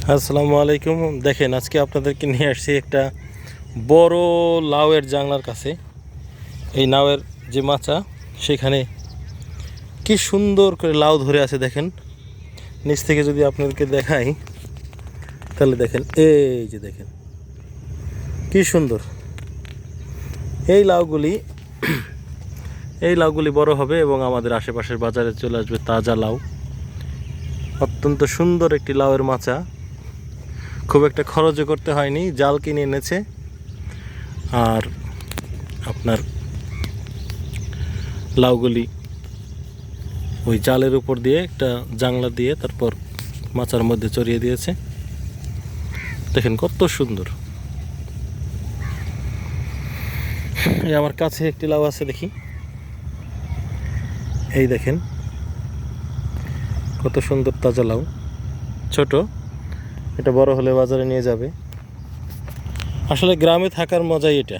আসসালামু আলাইকুম। দেখেন, আজকে আপনাদেরকে নিয়ে আসছি একটা বড় লাউয়ের জাংলার কাছে। এই নাওয়ের যে মাচা, সেখানে কি সুন্দর করে লাউ ধরে আছে দেখেন। নিচ থেকে যদি আপনাদেরকে দেখাই তাহলে দেখেন, এই যে দেখেন কি সুন্দর এই লাউগুলি। এই লাউগুলি বড় হবে এবং আমাদের আশেপাশের বাজারে চলে আসবে তাজা লাউ। অত্যন্ত সুন্দর একটি লাউয়ের মাচা, খুব একটা খরচও করতে হয়নি, জাল কিনে এনেছে আর আপনার লাউগুলি ওই জালের উপর দিয়ে একটা জাংলা দিয়ে তারপর মাচার মধ্যে চড়িয়ে দিয়েছে। দেখেন কত সুন্দর। এই আমার কাছে একটি লাউ আছে, দেখি, এই দেখেন কত সুন্দর তাজা লাউ, ছোট, এটা বড় হলে বাজারে নিয়ে যাবে। আসলে গ্রামে থাকার মজাই এটা,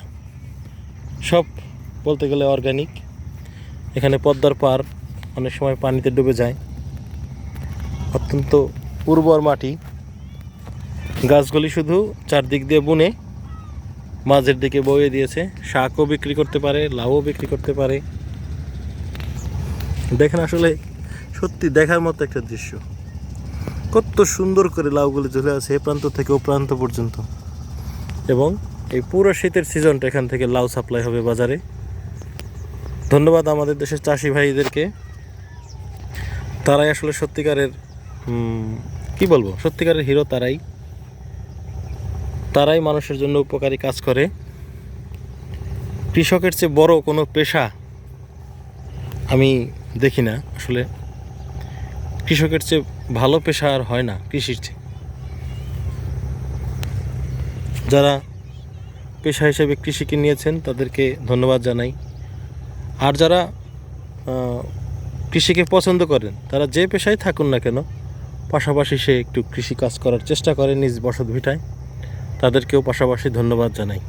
সব বলতে গেলে অর্গানিক। এখানে পদ্মার পার, অনেক সময় পানিতে ডুবে যায়, অত্যন্ত উর্বর মাটি। গাছগুলি শুধু চারদিক দিয়ে বুনে মাঝের দিকে বয়ে দিয়েছে। শাকও বিক্রি করতে পারে, লাউও বিক্রি করতে পারে। দেখেন, আসলে সত্যি দেখার মতো একটা দৃশ্য। কত সুন্দর করে লাউগুলি ঝুলে আছে এ প্রান্ত থেকে ও প্রান্ত পর্যন্ত। এবং এই পুরো শীতের সিজনটা এখান থেকে লাউ সাপ্লাই হবে বাজারে। ধন্যবাদ আমাদের দেশের চাষি ভাইদেরকে। তারাই আসলে সত্যিকারের কি বলবো, সত্যিকারের হিরো তারাই। তারাই মানুষের জন্য উপকারী কাজ করে। কৃষকের চেয়ে বড় কোনো পেশা আমি দেখি না। আসলে কৃষকের চেয়ে ভালো পেশা আর হয় না কৃষির চেয়ে। যারা পেশা হিসেবে কৃষিকে নিয়েছেন তাদেরকে ধন্যবাদ জানাই। আর যারা কৃষিকে পছন্দ করেন, তারা যে পেশায় থাকুন না কেন, পাশাপাশি সে একটু কৃষি কাজ করার চেষ্টা করে নিজ বসত ভিটায়, তাদেরকেও পাশাপাশি ধন্যবাদ জানাই।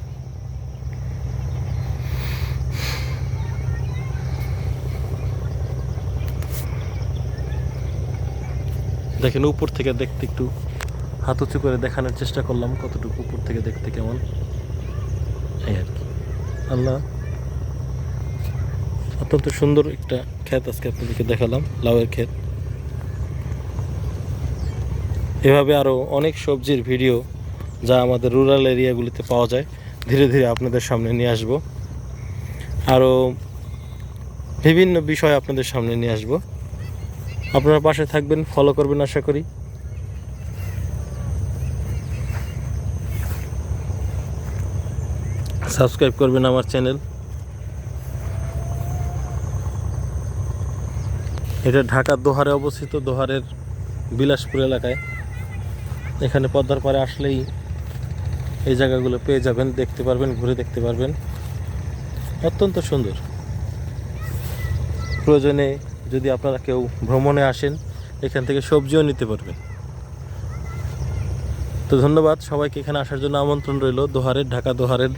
দেখেন, উপর থেকে দেখতে একটু হাত উঁচু করে দেখানোর চেষ্টা করলাম কতটুকু উপর থেকে দেখতে কেমন, এই আর কি। আল্লাহ, অত্যন্ত সুন্দর একটা ক্ষেত আজকে আপনাদেরকে দেখালাম, লাউয়ের ক্ষেত। এভাবে আরও অনেক সবজির ভিডিও যা আমাদের রুরাল এরিয়াগুলিতে পাওয়া যায় ধীরে ধীরে আপনাদের সামনে নিয়ে আসব। আরও বিভিন্ন বিষয় আপনাদের সামনে নিয়ে আসব। আপনারা পাশে থাকবেন, ফলো করবেন আশা করি। সাবস্ক্রাইব করবেন আমার চ্যানেল। এটা ঢাকার দোহারে অবস্থিত, দোহারের বিলাসপুর এলাকায়। এখানে পদ্মার পাড়ে আসলেই এই জায়গাগুলো পেয়ে যাবেন, দেখতে পারবেন, ঘুরে দেখতে পারবেন। অত্যন্ত সুন্দর। প্রয়োজনে যদি আপনারা কেউ ভ্রমণে আসেন, এখান থেকে সবজিও নিতে পারবেন। তো ধন্যবাদ সবাইকে, এখানে আসার জন্য আমন্ত্রণ রইল। দোহারের, ঢাকা দোহারের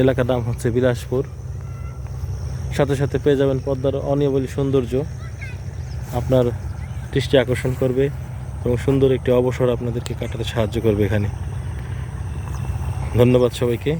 এলাকার নাম হচ্ছে বিলাসপুর। সাথে সাথে পেয়ে যাবেন পদ্মার অনিয়বলি সৌন্দর্য, আপনার দৃষ্টি আকর্ষণ করবে এবং সুন্দর একটি অবসর আপনাদেরকে কাটাতে সাহায্য করবে এখানে। ধন্যবাদ সবাইকে।